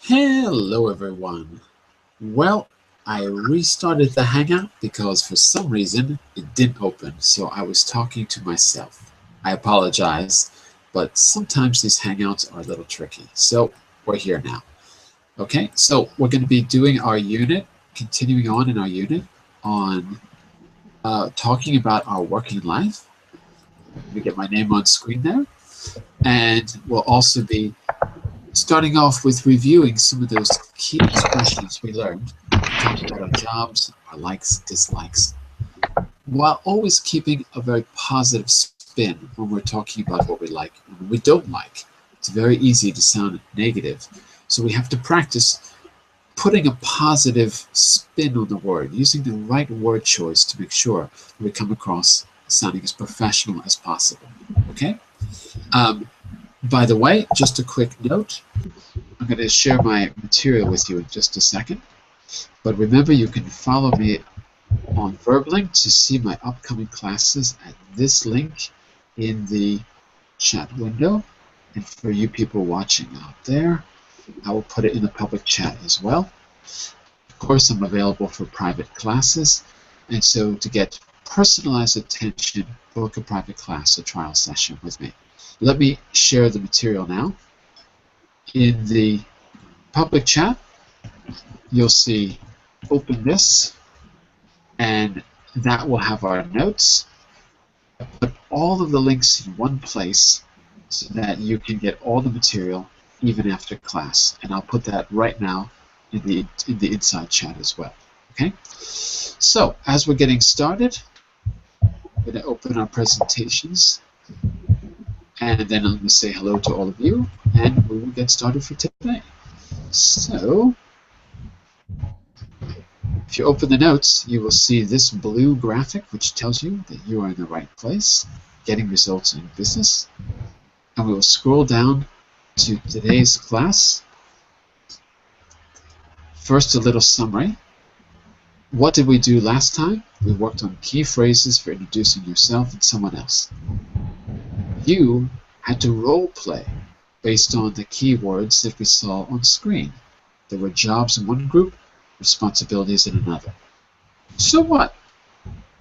Hello everyone. Well, I restarted the Hangout because for some reason it didn't open, so I was talking to myself. I apologize, but sometimes these Hangouts are a little tricky. So we're here now. Okay, so we're going to be doing our unit, continuing on in our unit on talking about our working life. Let me get my name on screen there. And we'll also be starting off with reviewing some of those key expressions we learned, talking about our jobs, our likes, dislikes, while always keeping a very positive spin when we're talking about what we like and what we don't like. It's very easy to sound negative. So we have to practice putting a positive spin on the word, using the right word choice to make sure that we come across sounding as professional as possible. Okay? By the way, just a quick note, I'm going to share my material with you in just a second. But remember, you can follow me on Verblink to see my upcoming classes at this link in the chat window. And for you people watching out there, I will put it in the public chat as well. Of course, I'm available for private classes. And so to get personalized attention, book a private class, a trial session with me. Let me share the material now. In the public chat, you'll see open this, and that will have our notes. Put all of the links in one place so that you can get all the material even after class. And I'll put that right now in the inside chat as well. Okay? So as we're getting started, I'm going to open our presentations. And then I'm going to say hello to all of you, and we will get started for today. So, if you open the notes, you will see this blue graphic, which tells you that you are in the right place, getting results in business. And we will scroll down to today's class. First, a little summary. What did we do last time? We worked on key phrases for introducing yourself and someone else. You had to role play based on the keywords that we saw on screen. There were jobs in one group, responsibilities in another. So what?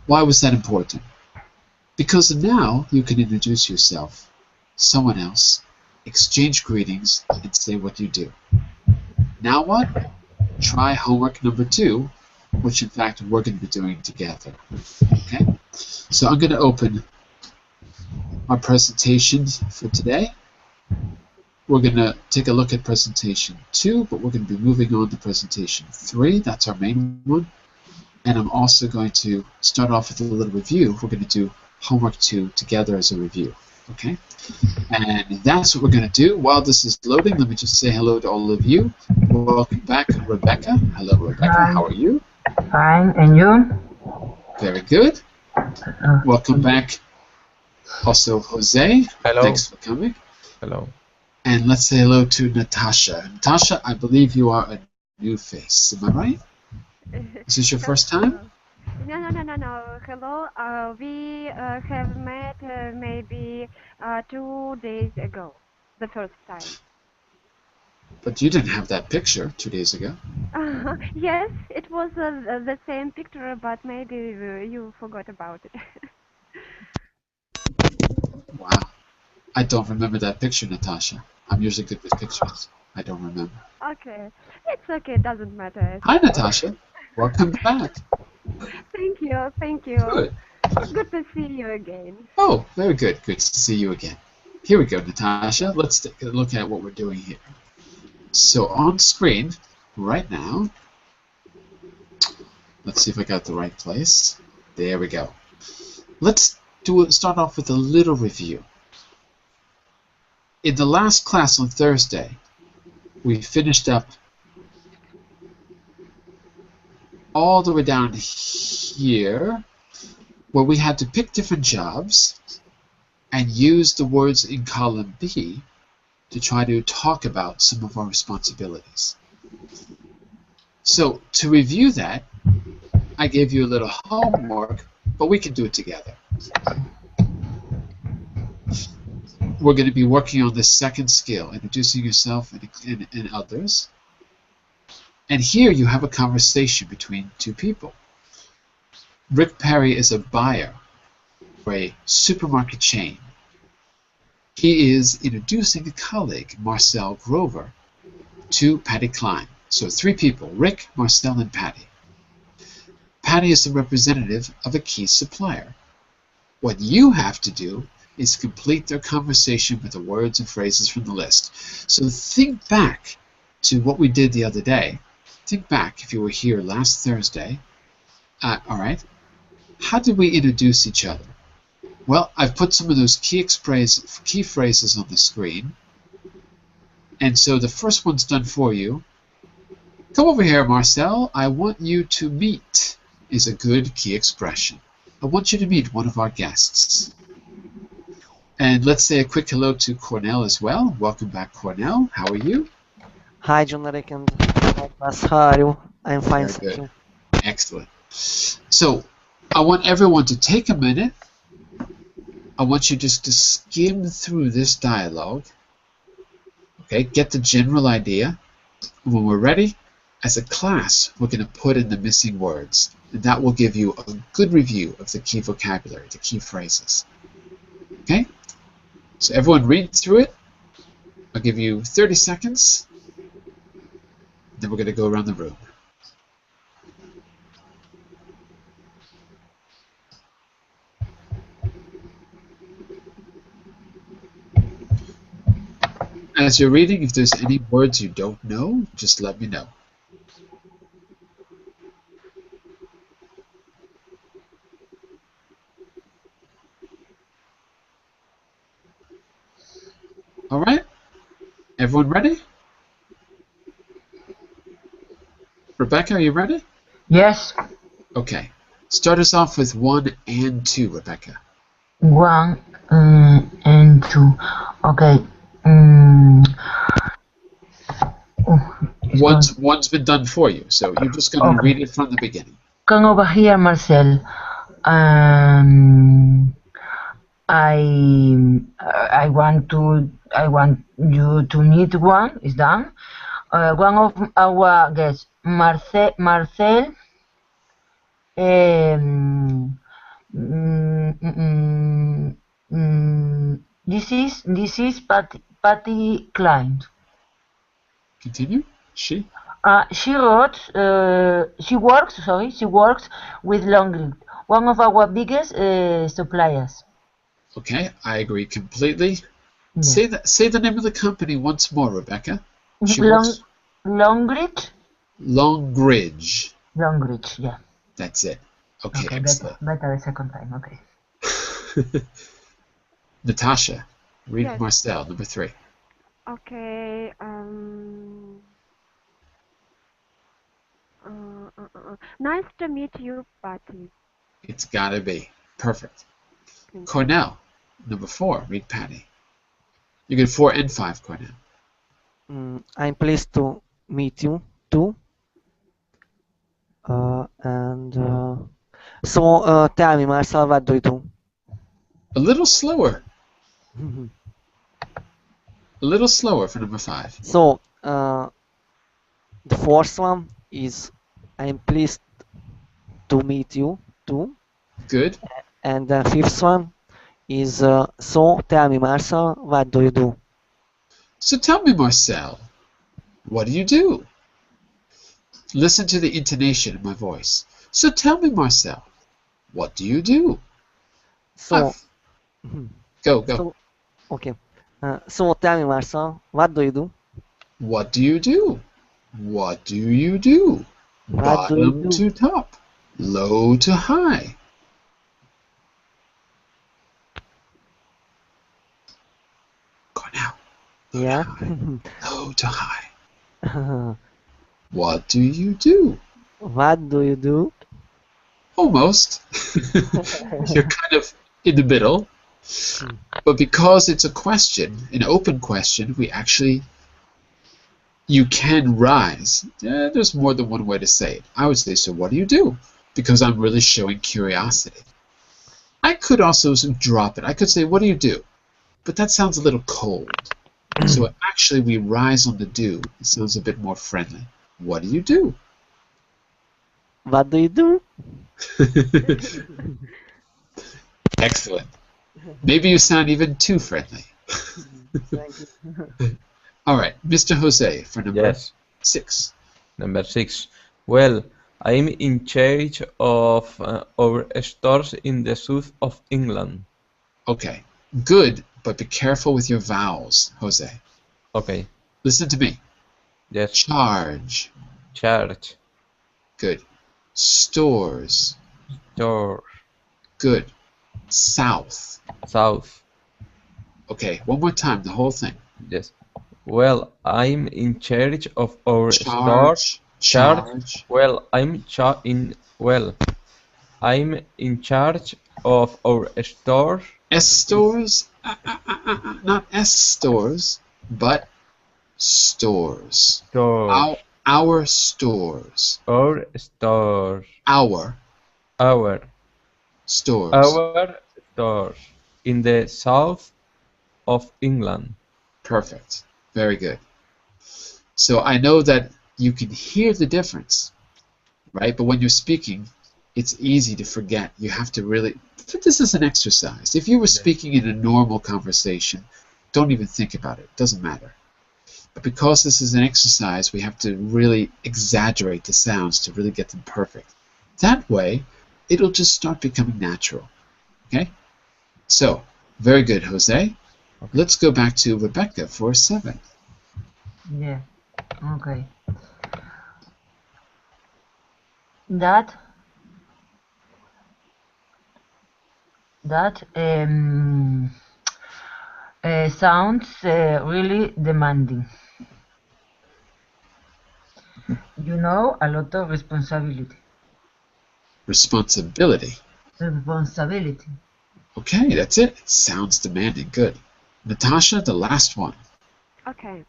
Why was that important? Because now you can introduce yourself, someone else, exchange greetings, and say what you do. Now what? Try homework number 2, which in fact we're going to be doing together. Okay? So I'm going to open our presentations for today. We're going to take a look at presentation 2, but we're going to be moving on to presentation 3. That's our main one. And I'm also going to start off with a little review. We're going to do homework 2 together as a review. Okay? And that's what we're going to do. While this is loading, let me just say hello to all of you. Welcome back, Rebecca. Hello, Rebecca. Hi. How are you? Fine, and you? Very good. Welcome back. Also, Jose, Hello. Thanks for coming. Hello. And let's say hello to Natasha. Natasha, I believe you are a new face. Am I right? Is this your first time? No. Hello. We have met maybe 2 days ago, the first time. But you didn't have that picture 2 days ago. Yes, it was the same picture, but maybe you forgot about it. Wow. I don't remember that picture, Natasha. I'm usually good with pictures. I don't remember. Okay, it's okay, doesn't matter. Hi, Natasha. Welcome back. Thank you. Good. Good to see you again. Oh, very good. Good to see you again. Here we go, Natasha. Let's take a look at what we're doing here. So on screen, right now, let's see if I got the right place. There we go. Let's start off with a little review. In the last class on Thursday, we finished up all the way down here, where we had to pick different jobs and use the words in column B to try to talk about some of our responsibilities. So to review that, I gave you a little homework, but we can do it together. We're going to be working on the second skill, introducing yourself and others. And here you have a conversation between two people. Rick Perry is a buyer for a supermarket chain. He is introducing a colleague, Marcel Grover, to Patty Klein. So 3 people, Rick, Marcel, and Patty. Patty is the representative of a key supplier. What you have to do is complete their conversation with the words and phrases from the list. So think back to what we did the other day. Think back if you were here last Thursday. All right. How did we introduce each other? Well, I've put some of those key phrases on the screen. And so the first one's done for you. Come over here, Marcel. I want you to meet is a good key expression. I want you to meet one of our guests. And let's say a quick hello to Cornell as well. Welcome back, Cornell. How are you? Hi, John Eric and how are you? I'm fine, Very thank good. you. Excellent. So I want everyone to take a minute. I want you just to skim through this dialogue. Okay, get the general idea. When we're ready, as a class, we're going to put in the missing words. And that will give you a good review of the key vocabulary, the key phrases. Okay? So everyone read through it. I'll give you 30 seconds. Then we're going to go around the room. As you're reading, if there's any words you don't know, just let me know. All right? Everyone ready? Rebecca, are you ready? Yes. Okay. Start us off with 1 and 2, Rebecca. 1 and 2. Okay. One's been done for you, so you're just going to read it from the beginning. Come over here, Marcel. I want you to meet one. Is done. One of our guests, Marcel. This is Patty Klein. Continue. She works with Longridge, one of our biggest suppliers. Okay, I agree completely. Yeah. Say the name of the company once more, Rebecca. Longridge. Longridge. Longridge, yeah. That's it. Okay, excellent. Better the second time, okay. Natasha, read Yes. Marcel, number 3. Okay. Nice to meet you, Patty. It's gotta be. Perfect. Cornell, number 4, read Patty. You get 4 and 5, Cornell. I'm pleased to meet you too. So tell me, Marcel, what do you do? A little slower. A little slower for number 5. So the first one is I'm pleased to meet you too. Good. And the fifth one is so tell me, Marcel, what do you do? So tell me, Marcel, what do you do? Listen to the intonation in my voice. So tell me, Marcel, what do you do? So Go. So, okay. So tell me, Marcel, what do you do? What do you do? What do you do? What do you Bottom do? to top, low to high. Cornell. Yeah. Low to high. What do you do? What do you do? Almost. You're kind of in the middle. But because it's a question, an open question, you can rise. There's more than one way to say it. I would say, so what do you do? Because I'm really showing curiosity. I could also drop it. I could say, what do you do? But that sounds a little cold. So actually we rise on the do. It sounds a bit more friendly. What do you do? What do you do? Excellent. Maybe you sound even too friendly. Thank you. All right, Mr. Jose for number Yes. 6. Number 6. Well, I'm in charge of our stores in the south of England. Okay, good, but be careful with your vowels, Jose. Okay. Listen to me. Yes. Charge. Church. Good. Stores. Store. Good. South. South. Okay, one more time, the whole thing. Yes. Well, I'm in charge of our store. Charge. Charge. Charge. Well, I'm in charge of our store. S stores? Not S stores, but stores. Store. Our stores. Our stores. Our Our stores. stores in the south of England. Perfect. Very good. So I know that you can hear the difference, right? But when you're speaking, it's easy to forget. You have to really... This is an exercise. If you were speaking in a normal conversation, don't even think about it. It doesn't matter. But because this is an exercise, we have to really exaggerate the sounds to really get them perfect. That way, it'll just start becoming natural. Okay? So, very good, Jose. Okay. Let's go back to Rebecca for 7. Yeah. Okay. That sounds really demanding. You know, a lot of responsibility. Responsibility. Responsibility. Okay, that's it. Sounds demanding. Good. Natasha, the last one. Okay.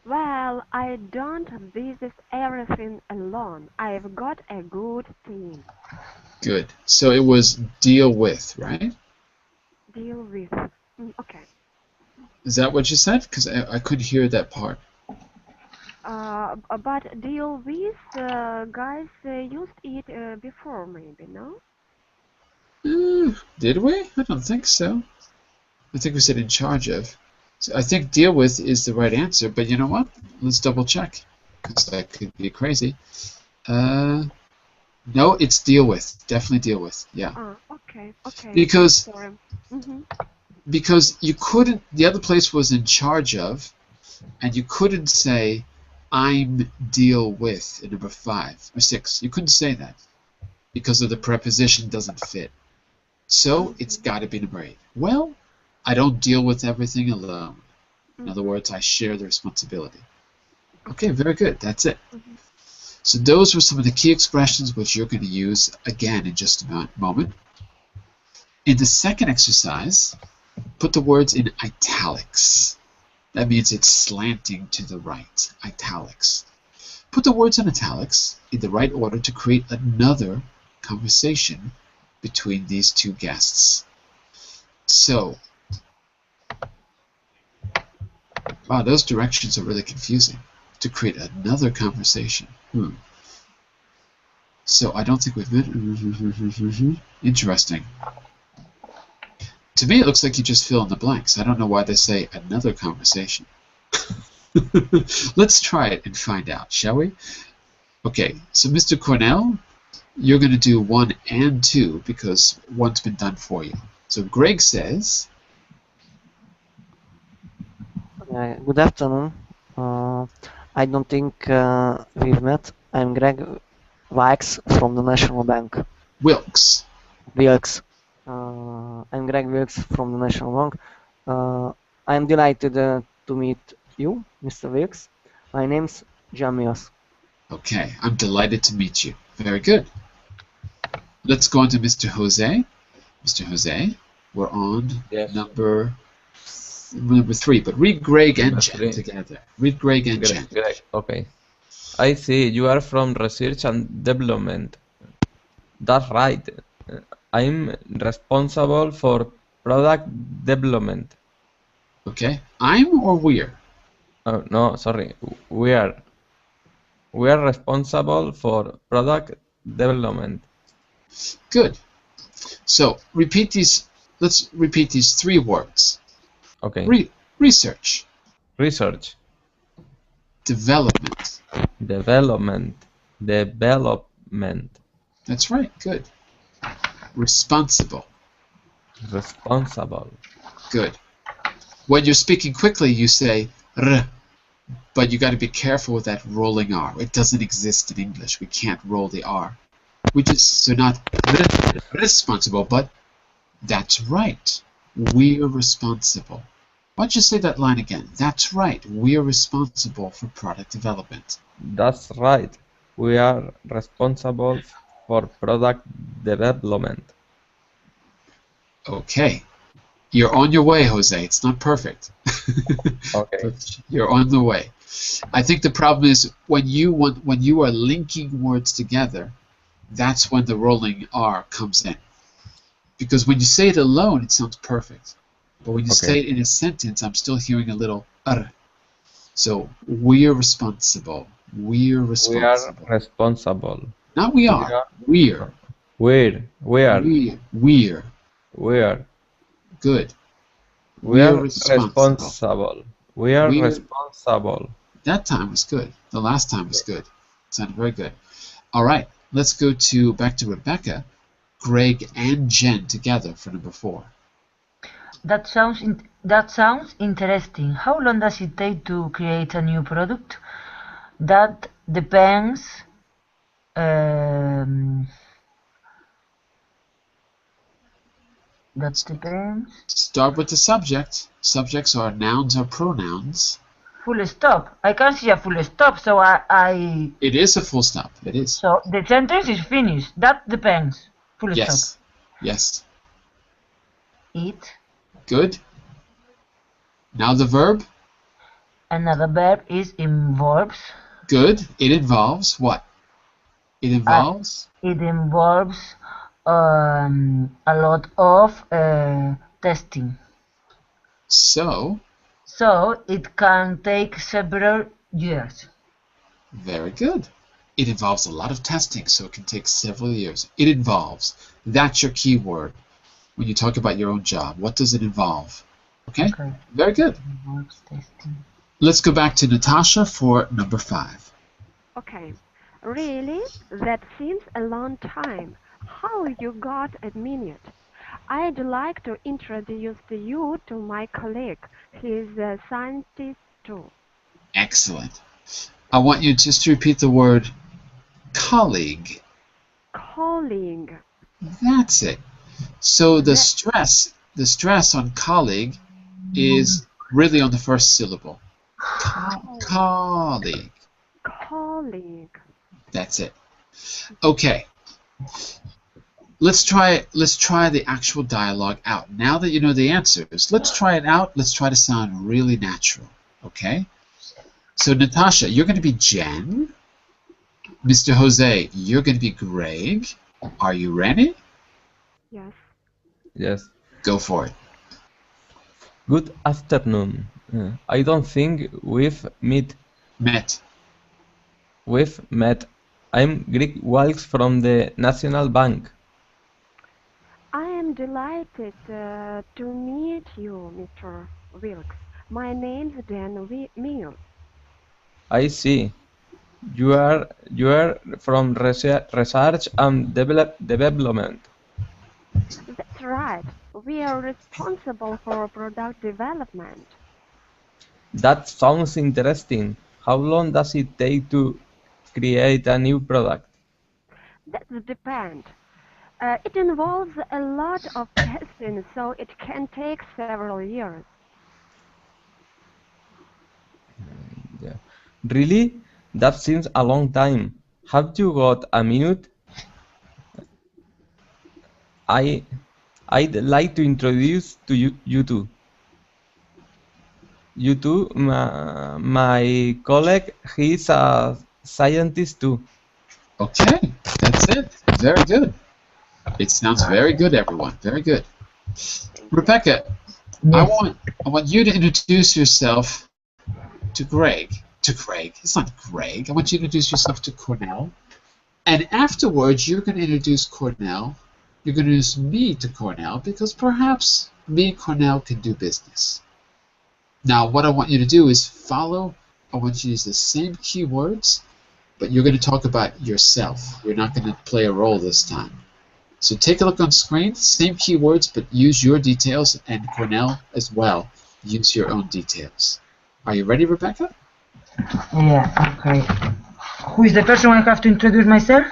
Well, I don't do this everything alone. I've got a good team. Good. So it was deal with, right? Deal with. Okay. Is that what you said? Because I couldn't hear that part. But deal with, guys used it before, maybe, no? Did we? I don't think so. I think we said in charge of. So I think deal with is the right answer, but you know what? Let's double check, because that could be crazy. No, it's deal with. Definitely deal with. Yeah. Okay. Because Mm-hmm. because you couldn't. The other place was in charge of, and you couldn't say I'm deal with in number 5 or 6. You couldn't say that because of the preposition doesn't fit. So it's got to be number 8. Well, I don't deal with everything alone. In other words, I share the responsibility. Okay, very good. That's it. So those were some of the key expressions which you're going to use again in just a moment. In the second exercise, put the words in italics. That means it's slanting to the right. Italics. Put the words in italics in the right order to create another conversation between these two guests. So, wow, those directions are really confusing. To create another conversation. So I don't think we've been... Interesting. To me, it looks like you just fill in the blanks. I don't know why they say another conversation. Let's try it and find out, shall we? Okay, so Mr. Cornell, you're going to do 1 and 2 because 1's been done for you. So Greg says... Good afternoon. I don't think we've met. I'm Greg Wilkes from the National Bank. Wilkes. I'm Greg Wilkes from the National Bank. I'm delighted to meet you, Mr. Wilkes. My name's Jamios. Okay, I'm delighted to meet you. Very good. Let's go on to Mr. Jose. Mr. Jose, we're on number 3, but read Greg and Jen together. Read Greg and Jen. Greg, okay. I see you are from research and development. That's right. I'm responsible for product development. Okay. I'm or we're? Oh, no, sorry. We are. We are responsible for product development. Good. So repeat these. Let's repeat these 3 words. Okay. Research, Research, development. development, development, That's right. Good. Responsible. responsible. Good. When you're speaking quickly, you say r, but you got to be careful with that rolling R. It doesn't exist in English. We can't roll the R. We just, so not responsible, but that's right. We're responsible. Why don't you say that line again? That's right. We are responsible for product development. That's right. We are responsible for product development. Okay. You're on your way, Jose. It's not perfect. Okay. But you're on the way. I think the problem is when you are linking words together, that's when the rolling R comes in. Because when you say it alone, it sounds perfect. But when you say it in a sentence, I'm still hearing a little R. So we're responsible. We're responsible. We are responsible. Not we are. We're. We're. Good. We are responsible. We are responsible. That time was good. The last time was good. Sounded very good. All right. Let's go back to Rebecca, Greg, and Jen together for number 4. That sounds interesting. How long does it take to create a new product? That depends. That depends. Start with the subject. Subjects are nouns or pronouns. Full stop. I can't see a full stop, so I. It is a full stop. It is. So the sentence is finished. That depends. Full stop. Yes. Yes. It. Good. Now the verb. Another verb is involves. Good. It involves what? It involves. It involves a lot of testing. So it can take several years. Very good. It involves a lot of testing, so it can take several years. It involves. That's your key word when you talk about your own job. What does it involve? Okay? Very good. It involves testing. Let's go back to Natasha for number 5. Okay. Really? That seems a long time. How you got a minute? I'd like to introduce you to my colleague. He's a scientist too. Excellent. I want you just to repeat the word colleague. Colleague. That's it. So the stress on colleague is really on the first syllable. Colleague. Colleague. That's it. Okay. Let's try the actual dialogue out. Now that you know the answers, let's try it out. Let's try to sound really natural. Okay? So Natasha, you're going to be Jen. Mr. Jose, you're going to be Greg. Are you ready? Yes. Yes. Go for it. Good afternoon. I don't think we've met. We've met. I'm Greg Wilkes from the National Bank. I am delighted to meet you, Mr. Wilkes. My name's Dan Mills. I see. You are from research and development. That's right. We are responsible for product development. That sounds interesting. How long does it take to create a new product? That depends. It involves a lot of testing, so it can take several years. Yeah. Really? That seems a long time. Have you got a minute? I'd like to introduce to you two. You two, my colleague, he's a scientist too. Okay, that's it. Very good. It sounds very good, everyone. Very good. Rebecca, Yes. I want you to introduce yourself to Greg, to Greg. It's not Greg. I want you to introduce yourself to Cornell. And afterwards, you're going to introduce Cornell. You're going to introduce me to Cornell because perhaps me and Cornell can do business. Now, what I want you to do is follow. I want you to use the same keywords, but you're going to talk about yourself. You're not going to play a role this time. So take a look on screen, same keywords, but use your details, and Cornell as well. Use your own details. Are you ready, Rebecca? Yeah, okay. Who is the person I have to introduce myself?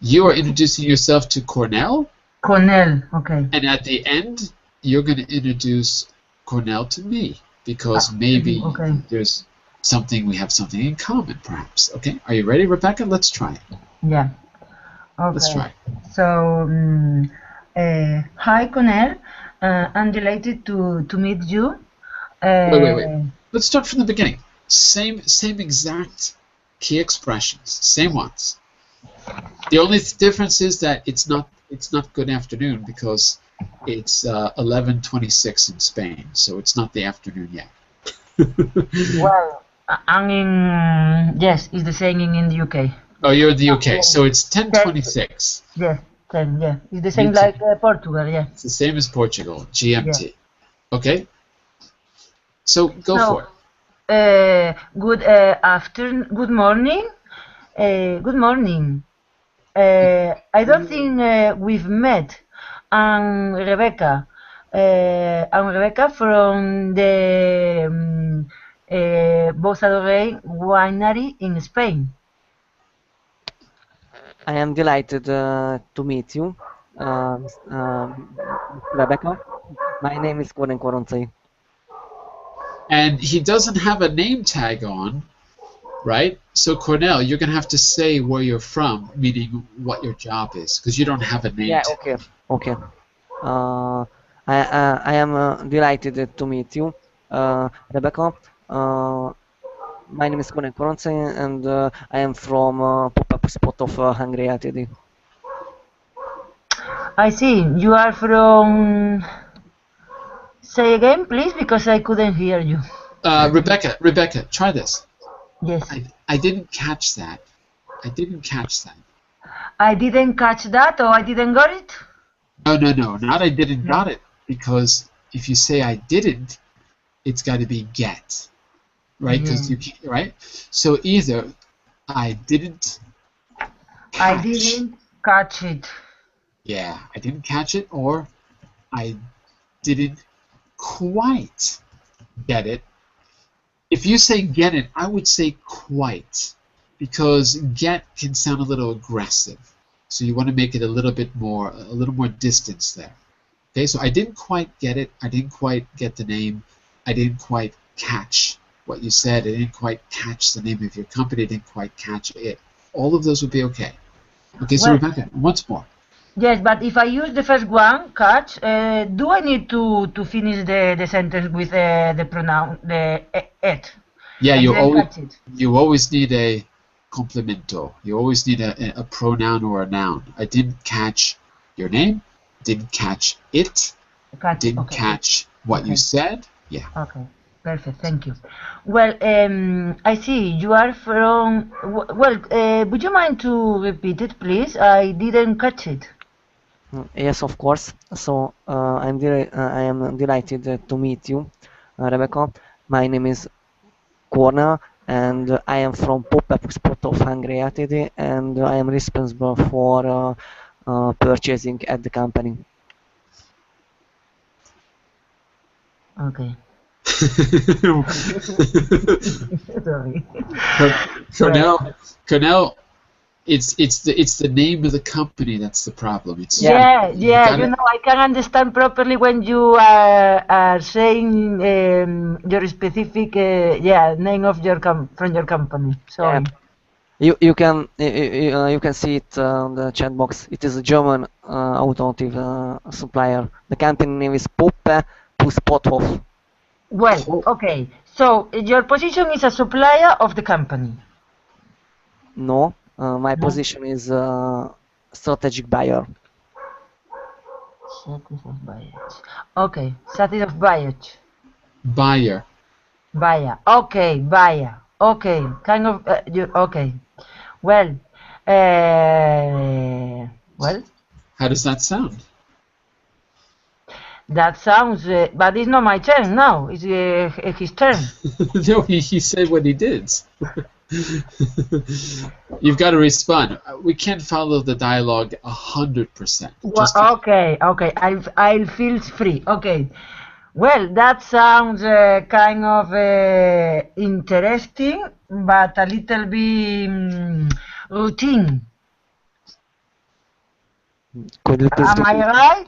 You are introducing yourself to Cornell. Cornell, okay. And at the end, you're going to introduce Cornell to me, because maybe there's something, we have something in common, perhaps. Okay, are you ready, Rebecca? Let's try it. Yeah. Okay. Let's try it. So, hi, Cornell. I'm delighted to meet you. Wait. Let's start from the beginning. Same exact key expressions, same ones. The only difference is that it's not good afternoon because it's 11:26 in Spain, so it's not the afternoon yet. Well, I'm in. Yes, it's the same in the UK. Oh, you're in the UK, so it's 10:26. Yes, 10. Yeah, it's the same like Portugal. Yeah. It's the same as Portugal, GMT. Yeah. Okay. So go for it. Good afternoon. Good morning. Good morning. I don't think we've met. I'm Rebecca. From the Bosadore winery in Spain. I am delighted to meet you, Rebecca. My name is Cornell. And he doesn't have a name tag on, right? So Cornell, you're going to have to say where you're from, meaning what your job is, because you don't have a name tag. Okay. I am delighted to meet you, Rebecca. My name is Cornell, and I am from pop-up spot of Hungary Ltd. I see. You are from... Say again, please, because I couldn't hear you. Rebecca, try this. Yes. I didn't catch that. I didn't catch that. I didn't catch that, or I didn't got it? No, not I didn't got it, because if you say I didn't, it's got to be get, right? Because you can't, right? So either I didn't catch it. Yeah, I didn't catch it, or I didn't quite get it. If you say get it, I would say quite, because get can sound a little aggressive. So you want to make it a little more distance there. Okay, so I didn't quite get it. I didn't quite get the name. I didn't quite catch what you said. I didn't quite catch the name of your company. I didn't quite catch it. All of those would be okay. Okay, so Rebecca, once more. Yes, but if I use the first one, catch, do I need to finish the sentence with the pronoun, the it? Yeah, you always need a complemento. You always need a pronoun or a noun. I didn't catch your name. Didn't catch it. Didn't catch what you said. Yeah. Okay. Perfect. Thank you. Well, I see you are from. Well, would you mind to repeat it, please? I didn't catch it. Yes, of course. So I am delighted to meet you, Rebecca. My name is Cornell, and I am from pop-up spot of Hungary Ltd, and I am responsible for purchasing at the company. Okay. Cornell, it's the name of the company that's the problem. Yeah. You know, I can understand properly when you are saying your specific name of from your company. Sorry. Yeah. You can see it on the chat box. It is a German automotive supplier. The company name is Poppe plus Pothoff. Well, okay. So your position is a supplier of the company. No, my position is strategic buyer. Strategic buyer. Okay, strategic buyer. Buyer. Buyer. Okay, buyer. Okay, kind of. Okay. Well, well, How does that sound? that sounds. But it's not my turn now. It's his turn. No, he said what he did. You've got to respond. We can't follow the dialogue 100%. Well, okay. I'll feel free. Okay. Well, that sounds kind of interesting, but a little bit routine. Could you please Am I repeat? right?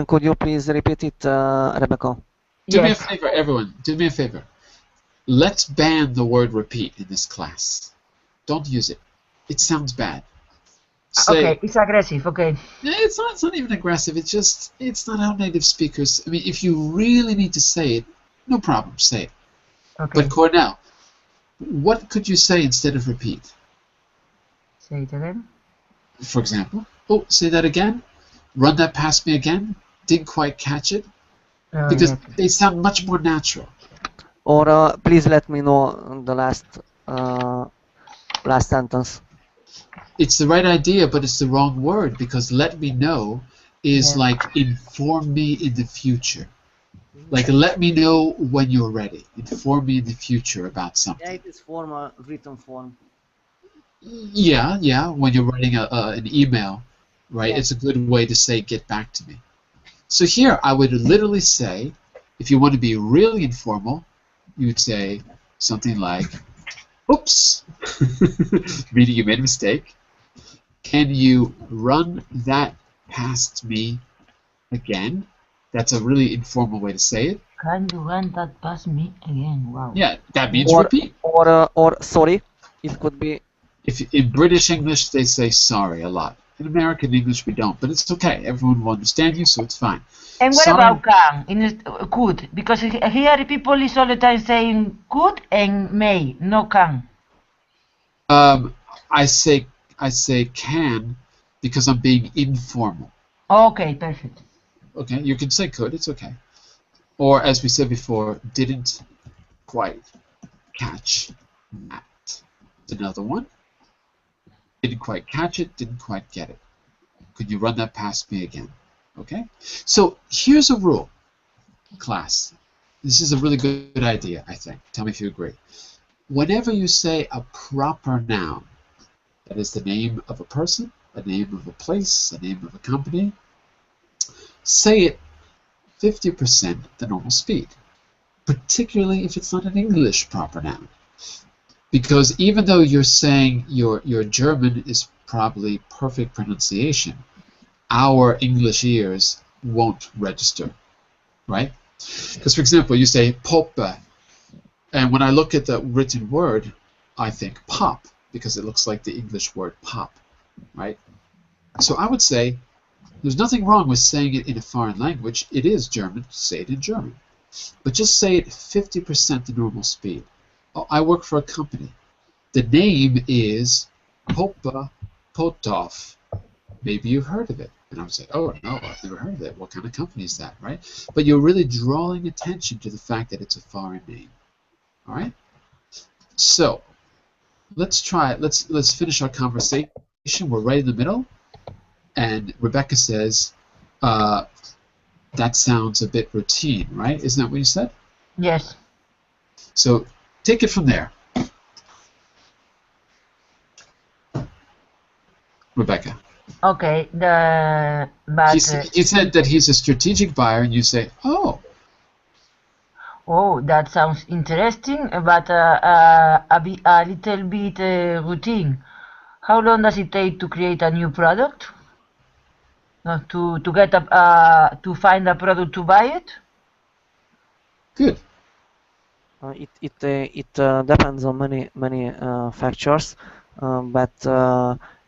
Could you please repeat it, Rebecca? Do me a Yes. favor, everyone. Do me a favor. Let's ban the word repeat in this class. Don't use it. It sounds bad. Say, Okay, it's aggressive. Okay. it's not even aggressive. It's not how native speakers. I mean, if you really need to say it, no problem, say it. Okay. But Cornell, what could you say instead of repeat? Say it again. For example, oh, say that again. Run that past me again. Didn't quite catch it. Oh, Because yes. they sound much more natural. Or please let me know the last sentence. It's the right idea, but it's the wrong word because let me know is Yeah. like inform me in the future. Like let me know when you're ready. Inform me in the future about something. it is formal, written form. Yeah. When you're writing an email, right? Yeah. It's a good way to say get back to me. So here I would literally say, if you want to be really informal, you would say something like, oops, meaning you made a mistake. Can you run that past me again? That's a really informal way to say it. Can you run that past me again? Wow. Yeah, that means Or repeat. or sorry, it could be. If in British English they say sorry a lot. In American English we don't, but it's okay. Everyone will understand you, so it's fine. And what Sorry. about can? Could? Because here people is all the time saying could and may, no can. I say can because I'm being informal. Okay, perfect. Okay, you can say could, it's okay. Or as we said before, didn't quite catch that. Another one. Didn't quite catch it, didn't quite get it. Could you run that past me again? Okay? So here's a rule, class. This is a really good idea, I think. Tell me if you agree. Whenever you say a proper noun, that is the name of a person, a name of a place, a name of a company, say it 50% the normal speed, particularly if it's not an English proper noun. Because even though you're saying your German is probably perfect pronunciation, our English ears won't register, right? Because, for example, you say poppe, and when I look at the written word, I think pop, because it looks like the English word pop, right? So I would say there's nothing wrong with saying it in a foreign language. It is German, say it in German. But just say it 50% the normal speed. Oh, I work for a company. The name is Popa Potov. Maybe you've heard of it. And I would say, oh, no, I've never heard of it. What kind of company is that, right? But you're really drawing attention to the fact that it's a foreign name. All right? So, let's try it. Let's finish our conversation. We're right in the middle. And Rebecca says, that sounds a bit routine, right? Isn't that what you said? Yes. So, take it from there. Rebecca. Okay. But He said that he's a strategic buyer, and you say, oh. Oh, that sounds interesting, but a little bit routine. How long does it take to create a new product? To get to find a product to buy it? Good. It depends on many factors, but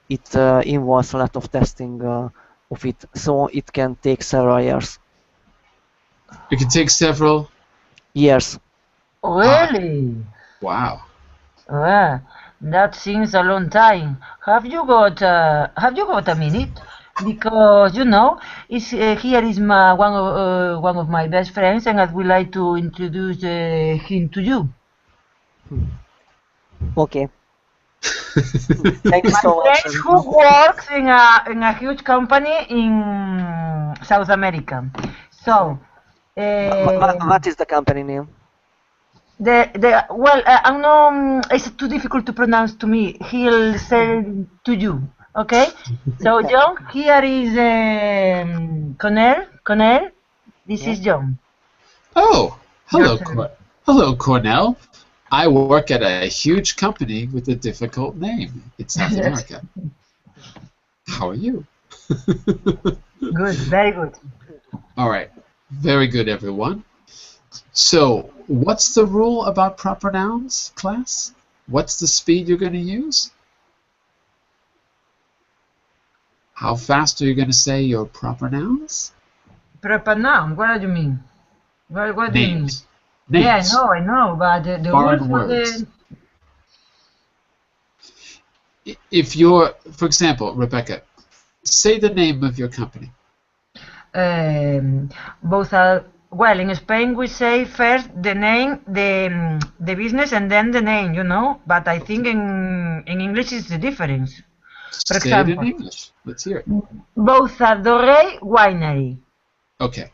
it involves a lot of testing of it, so it can take several years. It can take several Years. Really? Wow. Well, that seems a long time. Have you got a minute? because here is one of my best friends, and I would like to introduce him to you. Okay. Thank you My so much. friend who works in a huge company in South America. So, What is the company name? I'm no, it's too difficult to pronounce to me. He'll say to you, okay? So, John, here is Cornell. Cornell, this Yeah. is John. Oh, Your hello, turn. hello, Cornell. I work at a huge company with a difficult name in South Yes. America. How are you? Good, very good. All right. Very good, everyone. So, what's the rule about proper nouns, class? What's the speed you're going to use? How fast are you going to say your proper nouns? Proper noun, what do you mean? What do you mean? Names. Yeah, Names. I know, but the rule Foreign for words. the If you're, for example, Rebecca, say the name of your company. both are well in Spain we say first the name, the business, and then the name, But I think in English is the difference. For Say it in example, English. Let's hear it. both are Doré Winery. Okay.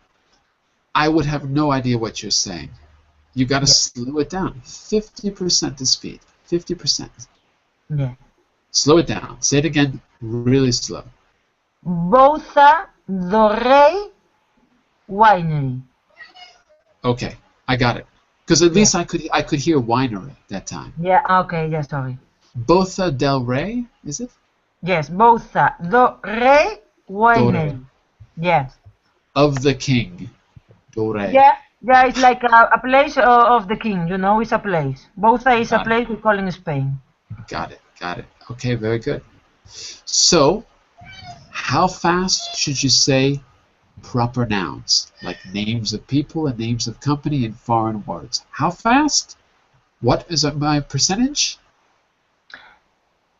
I would have no idea what you're saying. You got to Yeah, slow it down. 50% the speed. 50%. yeah. Slow it down. Say it again really slow. Both are Doré Winery. Okay, I got it. Because at Yeah, least I could hear winery that time. yeah. Okay, yeah. Sorry. Botha del Rey, is it? Yes, both are Doré Dore. Winery. Yeah. Of the king. Dore. Yeah, yeah, it's like a place of the king, it's a place. Botha is a Got it. place we call in Spain. Got it. Got it. Okay, very good. So, how fast should you say proper nouns, like names of people and names of company and foreign words? How fast? What is my percentage?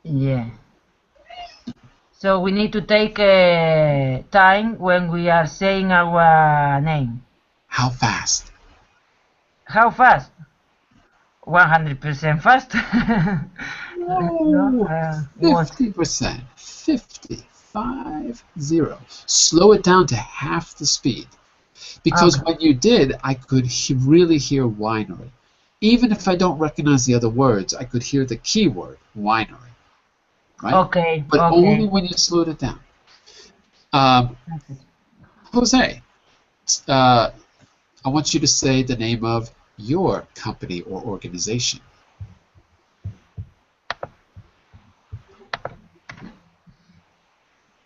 Yeah. So we need to take time when we are saying our name. How fast? How fast? 100% fast. No, What? 50%. 50. Slow it down to half the speed. Because Okay. when you did, I could really hear winery. Even if I don't recognize the other words, I could hear the keyword, winery, right? Okay. But only Okay. when you slowed it down. Jose, I want you to say the name of your company or organization.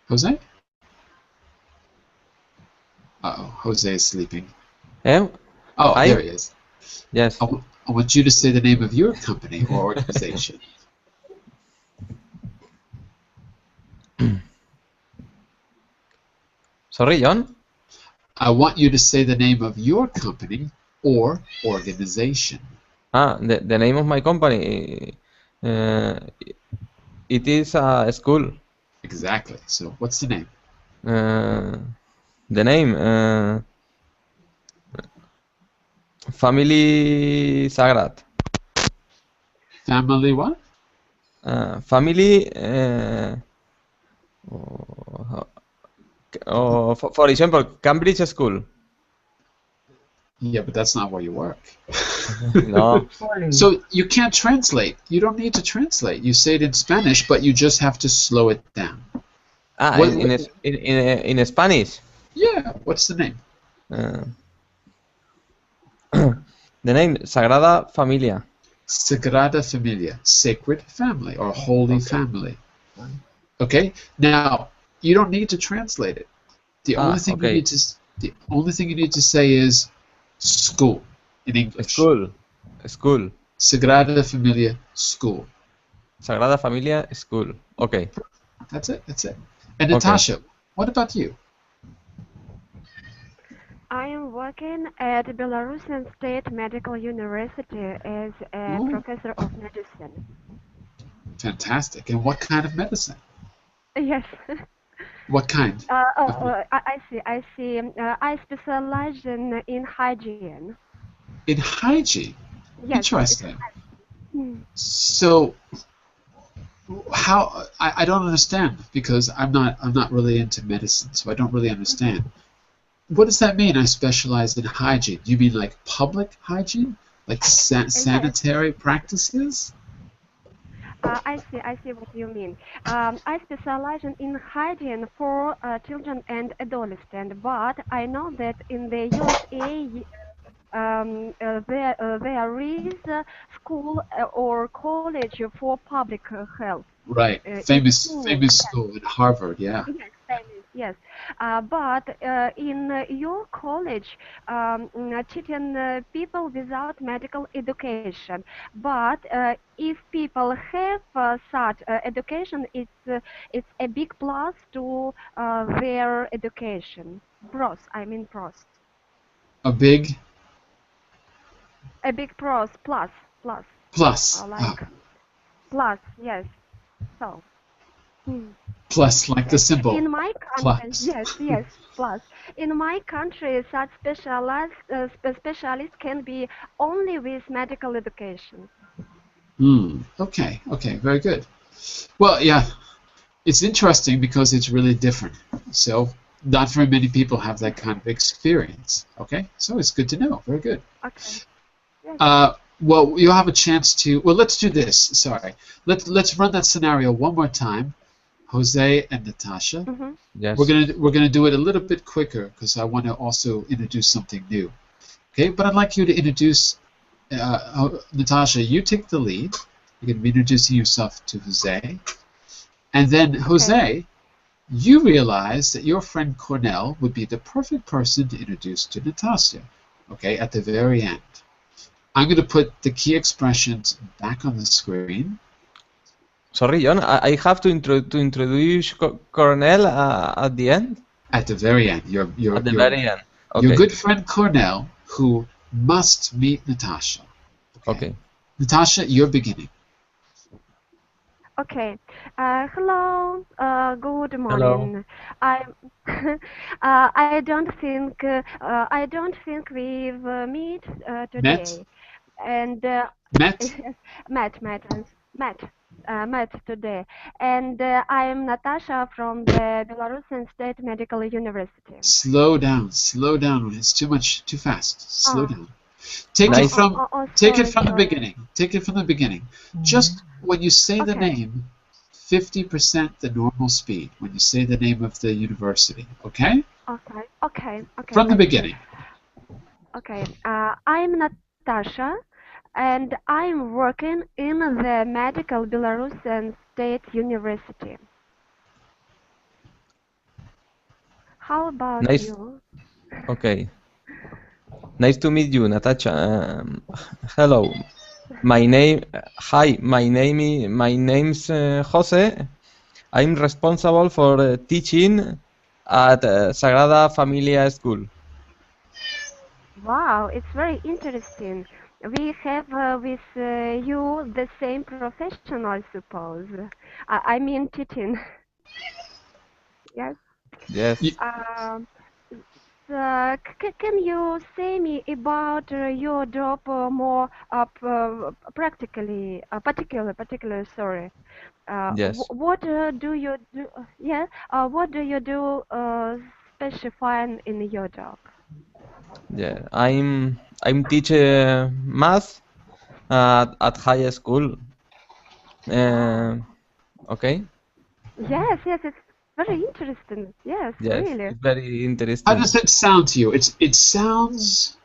Jose? Uh-oh, Jose is sleeping. Eh? Oh, I? there he is. Yes. I want you to say the name of your company or organization. Sorry, John? I want you to say the name of your company or organization. The name of my company. It is a school. Exactly. So what's the name? The name. Family Sagrat. Family what? Family. For example, Cambridge School. Yeah, but that's not where you work. No. So you can't translate. You don't need to translate. You say it in Spanish, but you just have to slow it down. What- In Spanish. Yeah, what's the name? The name Sagrada Familia. Sagrada Familia, sacred family or holy family. Okay? Now, you don't need to translate it. The only thing Okay. you need to say is school in English. School. Sagrada Familia School. Sagrada Familia School. Okay. That's it. And Natasha, what about you? I am working at Belarusian State Medical University as a Oh. professor of medicine. Fantastic. And what kind of medicine? Yes. What kind of I see. I see. I specialize in hygiene. in hygiene? Yes, it's. Interesting. Hmm. So how I don't understand because I'm not really into medicine, so I don't really understand. What does that mean? I specialize in hygiene. Do you mean like public hygiene, like Yes, sanitary practices? I see. I see what you mean. I specialize in hygiene for children and adolescents, but I know that in the USA there is a school or college for public health. Right. In Famous school in Harvard. Yeah. yes, famous, yes. But in your college, teaching people without medical education. But if people have such education, it's a big plus to their education. Pros, I mean pros. A big A big pros, plus, plus. like plus, yes. So. Hmm. Plus like the Yes, symbol in my country, plus. yes, yes, plus. In my country, such specialists can be only with medical education. Okay. Okay. Very good. Well, yeah. It's interesting because it's really different. So not very many people have that kind of experience. Okay. So it's good to know. Very good. Okay, yes. Well, you'll have a chance to. Well, let's do this. Sorry. Let's run that scenario one more time. Jose and Natasha. Mm-hmm. Yes. We're gonna do it a little bit quicker because I want to also introduce something new. Okay, but I'd like you to introduce Natasha. You take the lead. You're gonna be introducing yourself to Jose, and then Okay. Jose, you realize that your friend Cornell would be the perfect person to introduce to Natasha. Okay, at the very end. I'm going to put the key expressions back on the screen. Sorry, John. I have to introduce Cornell at the end. At the very end, your At the very end. your Okay. good friend Cornell, who must meet Natasha. Okay. Natasha, you're beginning. Okay. Hello. Good Hello. morning. I I don't think we've met Met? today, and Met? met met met met today. And I am Natasha from the Belarusian State Medical University. Slow down. Slow down. It's too fast. Slow Oh, down. Take it Nice. from take it sorry, from the sorry. beginning. Take it from the beginning. Just when you say the Okay, name, 50% the normal speed when you say the name of the university. Okay? okay, From the I see. beginning. Okay, I'm Natasha, and I'm working in the Medical Belarusian State University. How about Nice. you? Okay. Nice to meet you, Natasha. Hello. My name. Hi. My name's Jose. I'm responsible for teaching at Sagrada Familia School. Wow, it's very interesting. We have with you the same profession, I suppose. I mean teaching. Yes. Yes. Y- Um, can you say me about your job more practically, particular, sorry. Yes. What do you do? Yeah, what do you do specifying in your job? Yeah. I'm teaching math at high school. Uh, Wow. okay. Yes, it's very interesting. Yes, Yes. really. It's very How interesting. does it sound to you? It sounds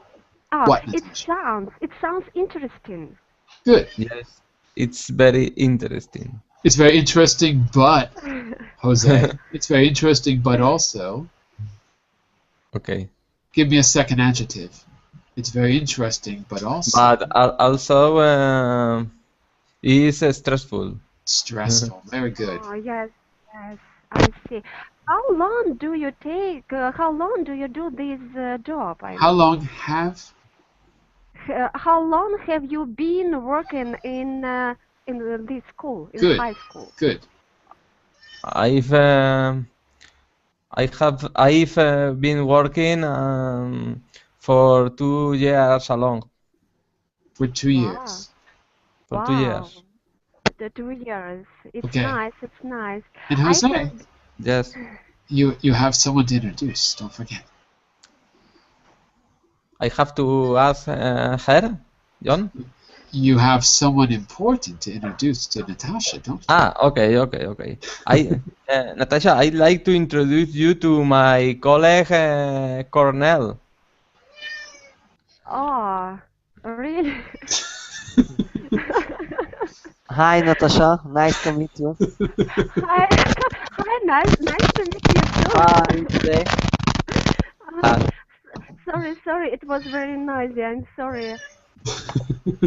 Oh, what, Natasha? it sounds interesting. Good. Yes. It's very interesting. It's very interesting, but Jose, it's very interesting, but also Okay. give me a second adjective. It's very interesting, but also But also is stressful. stressful. Very good. Oh, yes, I see. How long do you take? How long do you do this job? I How mean, long have? how long have you been working in this school, in Good. high school? Good. I've I've been working for 2 years alone. For 2 Wow. years. For 2 Wow. years. The 2 years. It's Okay. nice. It's nice. And I Jose, had Yes. you have someone to introduce. Don't forget. I have to ask her, John. You have someone important to introduce to Natasha, don't you? Ah, okay. Natasha, I'd like to introduce you to my colleague Cornell. Oh, really? Hi, Natasha. Nice to meet you. Hi, hi, nice to meet you too. How are you today? Ah, Sorry, it was very noisy. I'm sorry.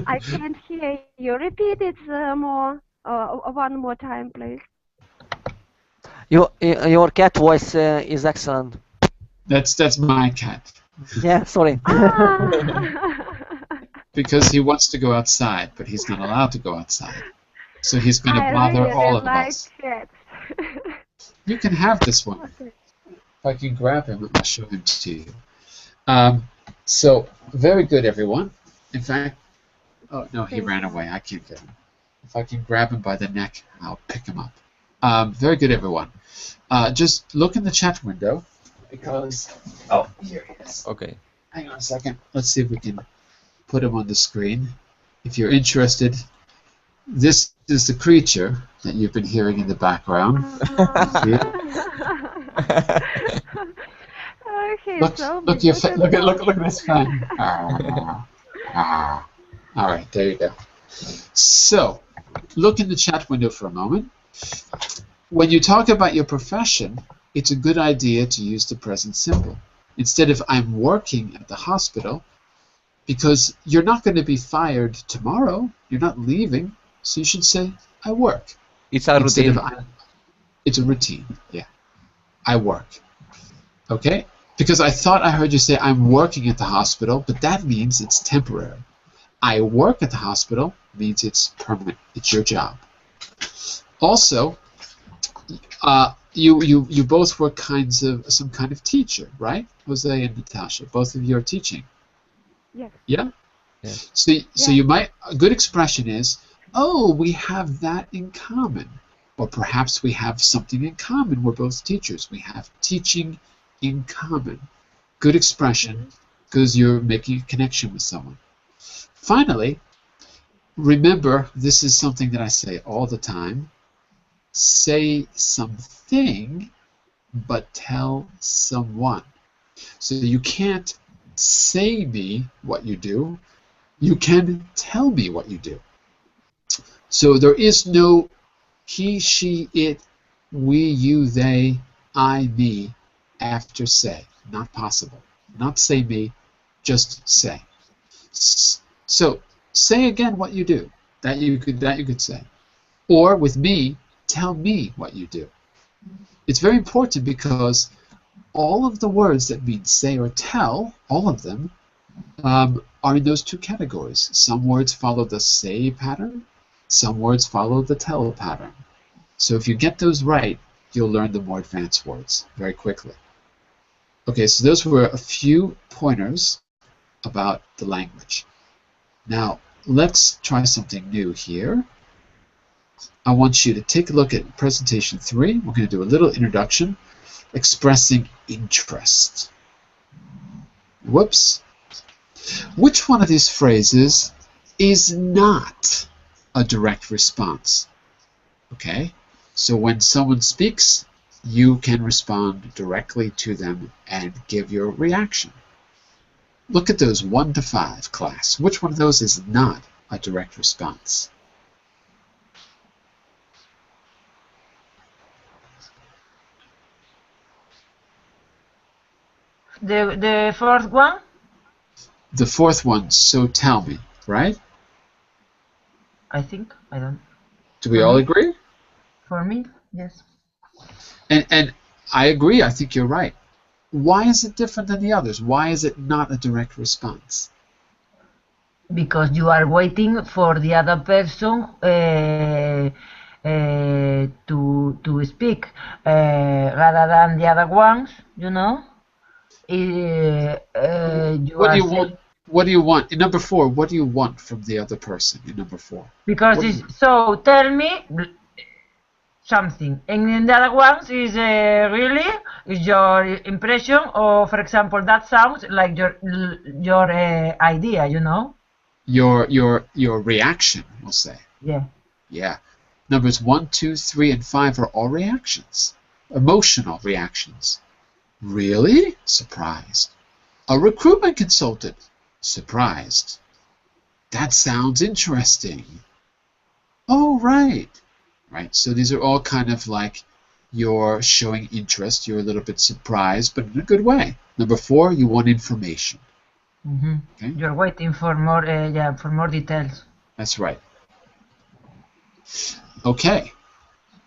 I can't hear you. Repeat it one more time, please. Your cat voice is excellent. That's my cat. Yeah, sorry. Ah, Because he wants to go outside, but he's not allowed to go outside. So he's going to I bother all really of like us. cats. You can have this one. Okay. If I can grab him, I'll show him to you. So, very good, everyone. In fact, oh, no, he Thank ran you. away. I can't get him. If I can grab him by the neck, I'll pick him up. Very good, everyone. Just look in the chat window, because... Oh, here he is. okay. Hang on a second. Let's see if we can put him on the screen. If you're interested, this is the creature that you've been hearing in the background. See it? Okay, Look, so look, look at this fan. All right, there you go. So, look in the chat window for a moment. When you talk about your profession, it's a good idea to use the present simple instead of I'm working at the hospital, because you're not going to be fired tomorrow. You're not leaving, so you should say I work. It's a Instead routine. of it's a routine. Yeah, I work. Okay? Because I thought I heard you say I'm working at the hospital, but that means it's temporary. I work at the hospital means it's permanent. It's your job. Also, you both were some kind of teacher, right? Jose and Natasha, both of you are teaching. yes. Yeah? Yes. So you might, a good expression is, oh, we have that in common. Or perhaps we have something in common. We're both teachers. We have teaching in common. Good expression, because you're making a connection with someone. Finally, remember, this is something that I say all the time. Say something, but tell someone. So you can't say me what you do. You can tell me what you do. So there is no he, she, it, we, you, they, I, me after say. Not possible. Not say me, just say. So say again what you do. That you could say. Or with me, tell me what you do. It's very important because all of the words that mean say or tell, all of them, are in those two categories. Some words follow the say pattern. Some words follow the tell pattern. So if you get those right, you'll learn the more advanced words very quickly. Okay, so those were a few pointers about the language. Now, let's try something new here. I want you to take a look at presentation 3. We're going to do a little introduction, expressing interest. Whoops. Which one of these phrases is not a direct response? Okay, so when someone speaks, you can respond directly to them and give your reaction. Look at those 1 to 5, class. Which one of those is not a direct response? The fourth one? The fourth one, so tell me, right? I think. I don't. Do we all agree? For me, yes. And I agree, I think you're right. Why is it different than the others? Why is it not a direct response? Because you are waiting for the other person to speak rather than the other ones, you know. You What do are you want? saying What do you want? In number 4, what do you want from the other person in number 4? because What do it's you, so. Tell me something, and in the other ones is really is your impression, or for example, that sounds like your idea, you know. your reaction, we'll say. Yeah. Yeah. Numbers 1, 2, 3, and 5 are all reactions. Emotional reactions. Really? Surprised. A recruitment consultant. Surprised. That sounds interesting. Oh, right. Right. So these are all kind of like you're showing interest. You're a little bit surprised, but in a good way. Number 4, you want information. Okay? You're waiting for more, for more details. That's right. Okay.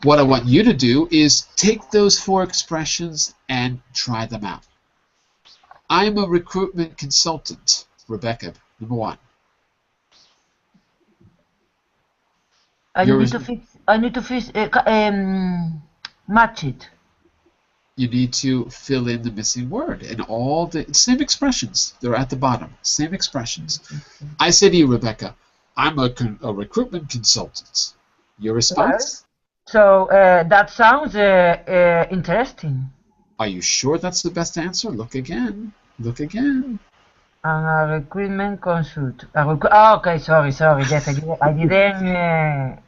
What I want you to do is take those 4 expressions and try them out. I'm a recruitment consultant. Rebecca, number 1. I need to fix. I need to fix. Match it. You need to fill in the missing word and all the same expressions. They're at the bottom. Same expressions. I say to you, Rebecca, I'm a recruitment consultant. Your response? So that sounds interesting. Are you sure that's the best answer? Look again. Look again. And a recruitment consult. Okay, sorry. Yes, I didn't.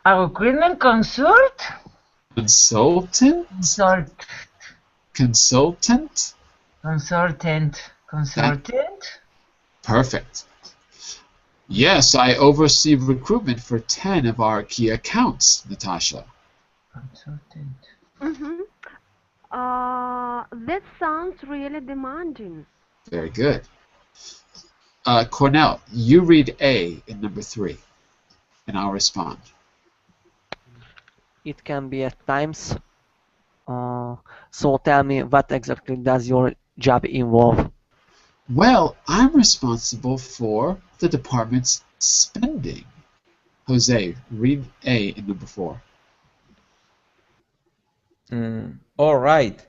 A recruitment consult? Consultant? Consultant? Consultant? Perfect. Yes, I oversee recruitment for 10 of our key accounts, Natasha. Consultant. Mm-hmm. That sounds really demanding. Very good. Cornell, you read A in number 3, and I'll respond. It can be at times. So tell me, what exactly does your job involve? Well, I'm responsible for the department's spending. Jose, read A in number 4. All right.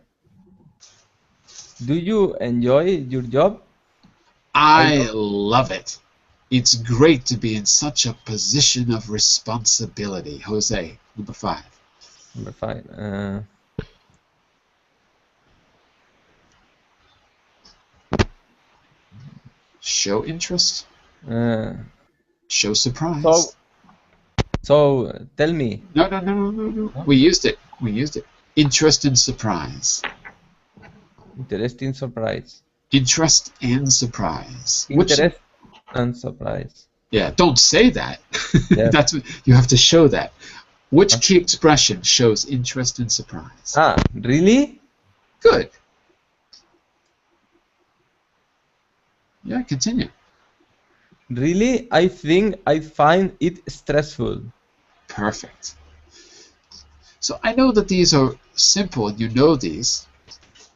Do you enjoy your job? I love it. It's great to be in such a position of responsibility. Jose, number 5. Number 5. Show interest. Uh, Show surprise. so tell me. No. We used it. Interest and surprise. Interesting surprise. Interest and surprise. Interest and surprise. Yeah, don't say that. Yeah. That's what, you have to show that. Which key expression shows interest and surprise? Really? Good. Yeah, continue. Really, I think I find it stressful. Perfect. So I know that these are simple and you know these,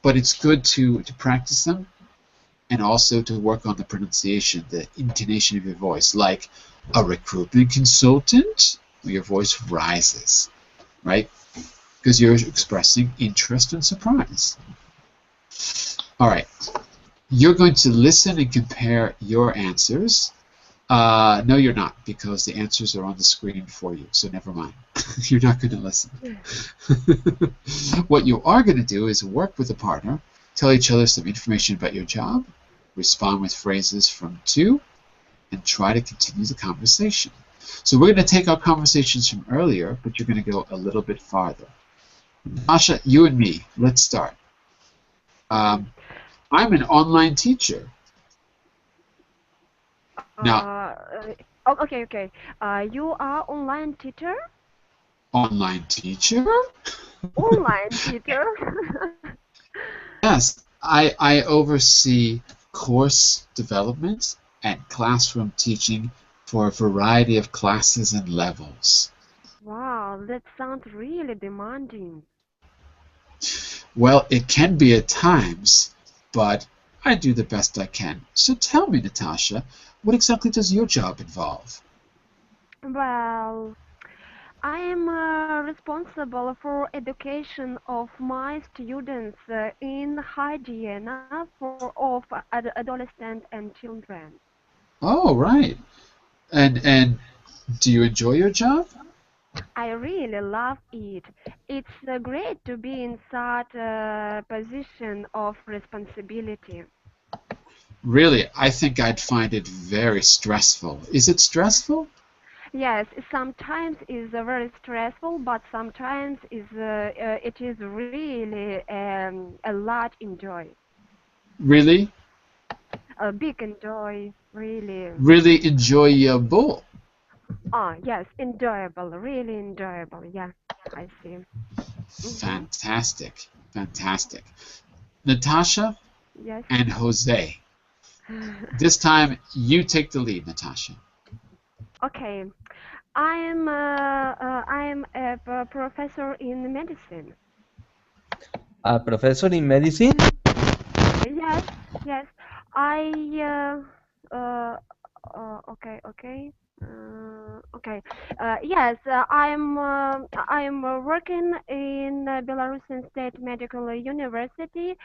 but it's good to practice them and also to work on the pronunciation, the intonation of your voice. Like a recruitment consultant, your voice rises, right? Because you're expressing interest and surprise. All right. You're going to listen and compare your answers. No, you're not, because the answers are on the screen for you, so never mind. You're not going to listen. What you are going to do is work with a partner, tell each other some information about your job, respond with phrases from 2, and try to continue the conversation. So we're going to take our conversations from earlier, but you're going to go a little bit farther. Natasha, you and me, let's start. I'm an online teacher. Now, Okay. You are online teacher? Online teacher? Online teacher? Yes, I oversee course development and classroom teaching for a variety of classes and levels. Wow, that sounds really demanding. Well, it can be at times, but I do the best I can. So tell me, Natasha, what exactly does your job involve? Well, I am responsible for education of my students in hygiene of adolescents and children. Oh, right. And do you enjoy your job? I really love it. It's great to be in such a position of responsibility. Really, I think I'd find it very stressful. Is it stressful? Yes, sometimes it's very stressful, but sometimes it is really a lot enjoy, Really? a big enjoy, really. Really enjoyable. Ah, yes, enjoyable, really enjoyable. Yeah, I see. Mhm. Fantastic. Fantastic. Natasha Yes. and Jose. This time you take the lead, Natasha. Okay. I am a professor in medicine. A professor in medicine? Yes, yes. I okay, okay. Okay. Yes, I'm working in Belarusian State Medical University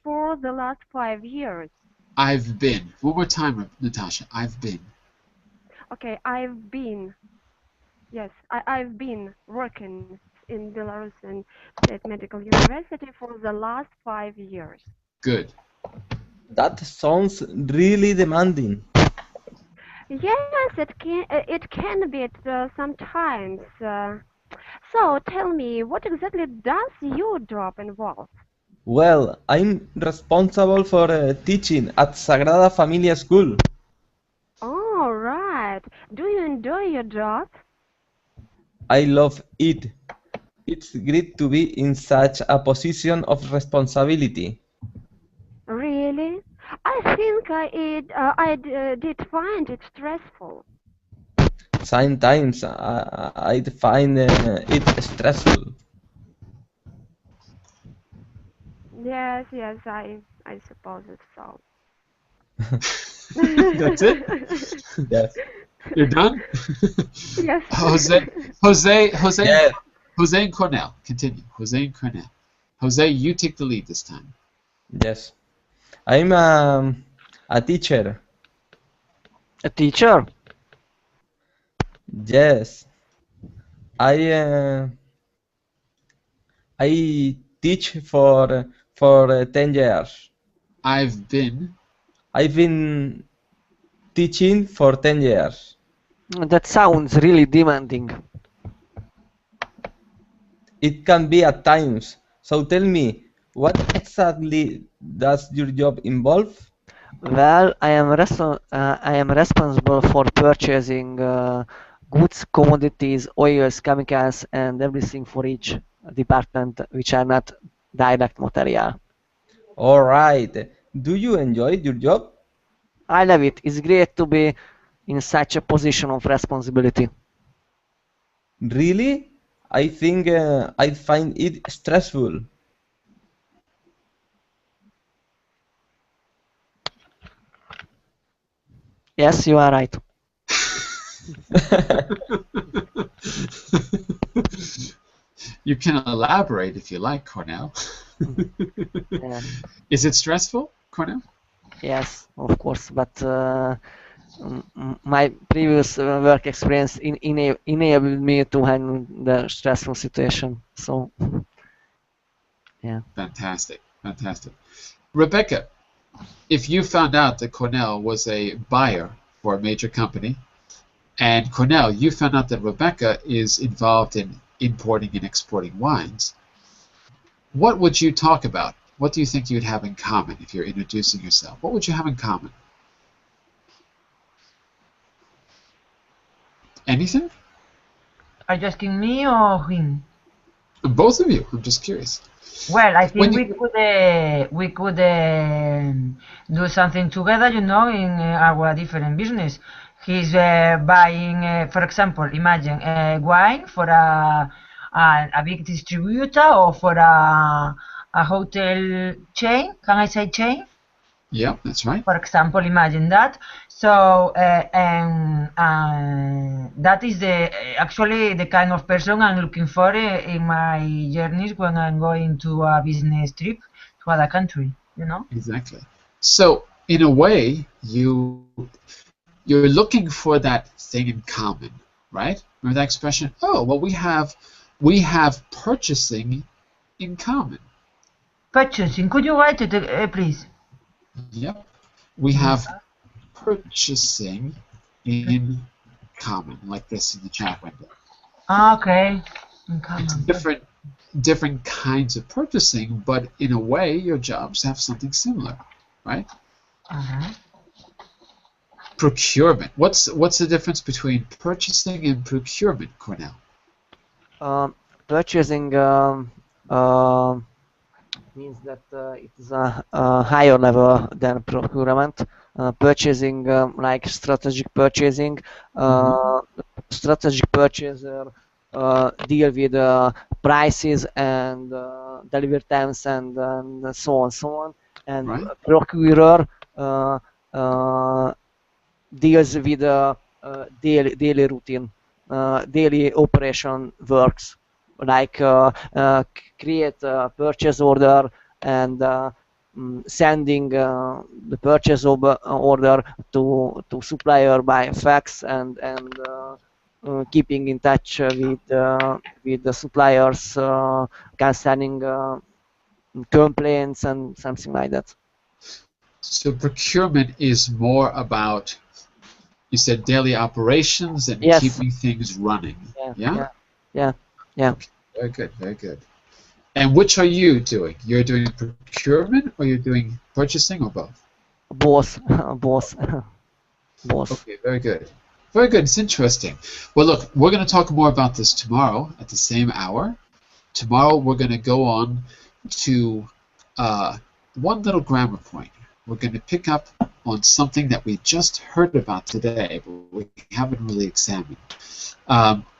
for the last 5 years. I've been. One more time, Natasha. I've been. Okay, I've been working in Belarusian State Medical University for the last 5 years. Good. That sounds really demanding. Yes, it can be sometimes. So tell me, what exactly does your job involve? Well, I'm responsible for teaching at Sagrada Familia School. All right. Do you enjoy your job? I love it. It's great to be in such a position of responsibility. Really? I think did find it stressful. Sometimes I find it stressful. Yes, yes, I suppose it's so. That's it? Yes. You're done? Yes. Jose, Jose, Jose, Yes. Jose and Cornell. Continue. Jose and Cornell. Jose, you take the lead this time. Yes. I'm a teacher. A teacher? Yes. I uh, I teach for 10 years. I've been. I've been teaching for 10 years. That sounds really demanding. It can be at times. So tell me, what exactly does your job involve? Well, I am responsible for purchasing goods, commodities, oils, chemicals, and everything for each department which are not direct material. All right. Do you enjoy your job? I love it. It's great to be in such a position of responsibility. Really? I think I find it stressful. Yes, you are right. You can elaborate if you like, Cornell. Yeah. Is it stressful, Cornell? Yes, of course, but my previous work experience enabled me to handle the stressful situation. So, yeah. Fantastic. Fantastic. Rebecca, if you found out that Cornell was a buyer for a major company, and Cornell, you found out that Rebecca is involved in importing and exporting wines, what would you talk about? What do you think you'd have in common if you're introducing yourself? What would you have in common? Anything? Are you asking me or him? Both of you. I'm just curious. Well, I When think we could do something together, in our different business. He's buying, for example, imagine wine for a big distributor or for a hotel chain. Can I say chain? Yeah, that's right. For example, imagine that. So, and that is actually the kind of person I'm looking for in my journeys when I'm going to a business trip to other country. You know. Exactly. So in a way, you're looking for that thing in common, right? Remember that expression? Oh, well, we have purchasing in common. Purchasing. Could you write it, please? Yep. We have purchasing in common, like this in the chat window. Okay. In It's common. different kinds of purchasing, but in a way, your jobs have something similar, right? Procurement. What's the difference between purchasing and procurement, Cornell? Purchasing means that it is a higher level than procurement. Purchasing, like strategic purchasing, strategic purchaser deal with prices and delivery times and so on. And Right? procurer deals with daily routine, daily operation works, like create a purchase order and sending the purchase order to supplier by fax and keeping in touch with the suppliers concerning complaints and something like that. So procurement is more about, you said, daily operations and Yes. keeping things running. Yeah? Yeah. Okay, very good, very good. And which are you doing? You're doing procurement or you're doing purchasing or both? Both. Both. Okay, very good. Very good. It's interesting. Well, look, we're going to talk more about this tomorrow at the same hour. Tomorrow we're going to go on to one little grammar point. We're going to pick up on something that we just heard about today, but we haven't really examined.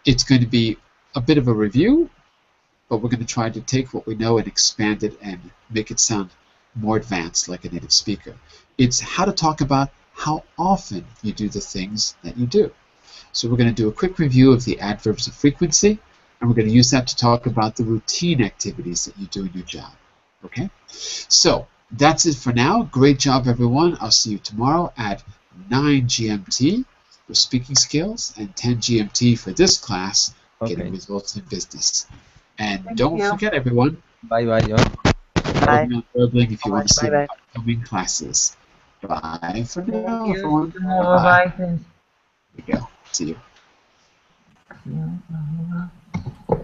It's going to be a bit of a review, but we're going to try to take what we know and expand it and make it sound more advanced like a native speaker. It's how to talk about how often you do the things that you do. So we're going to do a quick review of the adverbs of frequency, and we're going to use that to talk about the routine activities that you do in your job. Okay? So that's it for now. Great job, everyone. I'll see you tomorrow at 9 GMT for speaking skills and 10 GMT for this class, getting results in business. And don't forget, everyone, Bye, John. follow me on Burbling if you want to see Bye. upcoming classes. Bye for Thank now, you. everyone. Bye. Thanks. There you go. See you. Yeah.